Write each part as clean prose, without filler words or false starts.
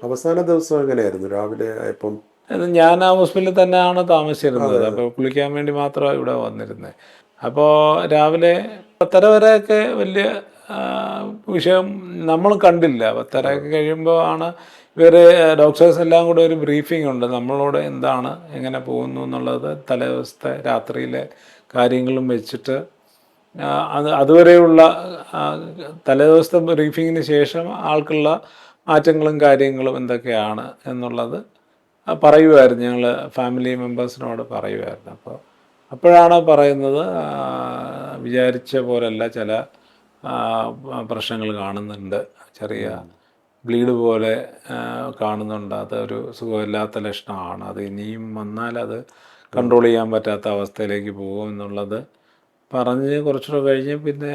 അവസാന ദിവസം എങ്ങനെയായിരുന്നു രാവിലെ ആയപ്പം? ഞാൻ ആ ഹോസ്പിറ്റലിൽ തന്നെയാണ് താമസിച്ചിരുന്നത്. അപ്പോൾ കുളിക്കാൻ വേണ്ടി മാത്രമാണ് ഇവിടെ വന്നിരുന്നത്. അപ്പോൾ രാവിലെ 10:30 വരെയൊക്കെ വലിയ വിഷയം നമ്മൾ കണ്ടില്ല. 10:30 കഴിയുമ്പോൾ ആണ് ഇവർ ഡോക്ടേഴ്സ് എല്ലാം കൂടെ ഒരു ബ്രീഫിംഗ് ഉണ്ട് നമ്മളോട്, എന്താണ് എങ്ങനെ പോകുന്നു എന്നുള്ളത് തലേദിവസത്തെ രാത്രിയിലെ കാര്യങ്ങളും വെച്ചിട്ട് അതുവരെയുള്ള തലേദിവസത്തെ ബ്രീഫിങ്ങിന് ശേഷം ആൾക്കുള്ള മാറ്റങ്ങളും കാര്യങ്ങളും എന്തൊക്കെയാണ് എന്നുള്ളത് പറയുമായിരുന്നു. ഞങ്ങൾ ഫാമിലി മെമ്പേഴ്സിനോട് പറയുമായിരുന്നു. അപ്പോഴാണ് പറയുന്നത്, വിചാരിച്ച പോലല്ല ചില പ്രശ്നങ്ങൾ കാണുന്നുണ്ട്, ചെറിയ ബ്ലീഡ് പോലെ കാണുന്നുണ്ട്, അതൊരു സുഖമില്ലാത്ത ലക്ഷണമാണ്, അത് ഇനിയും വന്നാൽ അത് കൺട്രോൾ ചെയ്യാൻ പറ്റാത്ത അവസ്ഥയിലേക്ക് പോകും എന്നുള്ളത് പറഞ്ഞ് കുറച്ചുകൂടെ കഴിഞ്ഞ് പിന്നെ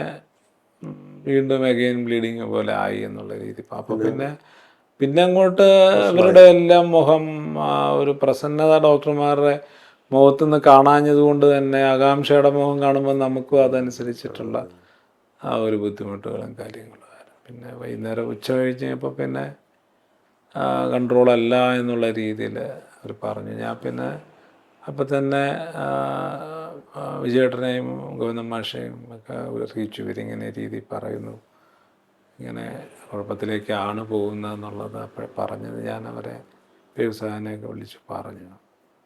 വീണ്ടും അഗെയിൻ ബ്ലീഡിങ് പോലെ ആയി എന്നുള്ള രീതി. അപ്പോൾ പിന്നെ അങ്ങോട്ട് ഇവരുടെ എല്ലാം മുഖം ഒരു പ്രസന്നത ഡോക്ടർമാരുടെ മുഖത്തുനിന്ന് കാണാഞ്ഞത് കൊണ്ട് തന്നെ ആകാംക്ഷയുടെ മുഖം കാണുമ്പോൾ നമുക്കും അതനുസരിച്ചിട്ടുള്ള ആ ഒരു ബുദ്ധിമുട്ടുകളും കാര്യങ്ങളും ആയിരുന്നു. പിന്നെ വൈകുന്നേരം ഉച്ച കഴിഞ്ഞപ്പോൾ പിന്നെ കൺട്രോളല്ല എന്നുള്ള രീതിയിൽ അവർ പറഞ്ഞു. ഞാൻ പിന്നെ അപ്പം തന്നെ വിജയേട്ടനെയും ഗോവിന്ദൻ മാഷെയും ഒക്കെ അറിയിച്ചു, ഇവരിങ്ങനെ രീതി പറയുന്നു, ഇങ്ങനെ കുഴപ്പത്തിലേക്കാണ് പോകുന്നതെന്നുള്ളത്. അപ്പോൾ പറഞ്ഞത് ഞാൻ അവരെ വ്യവസായനെയൊക്കെ വിളിച്ച് പറഞ്ഞു.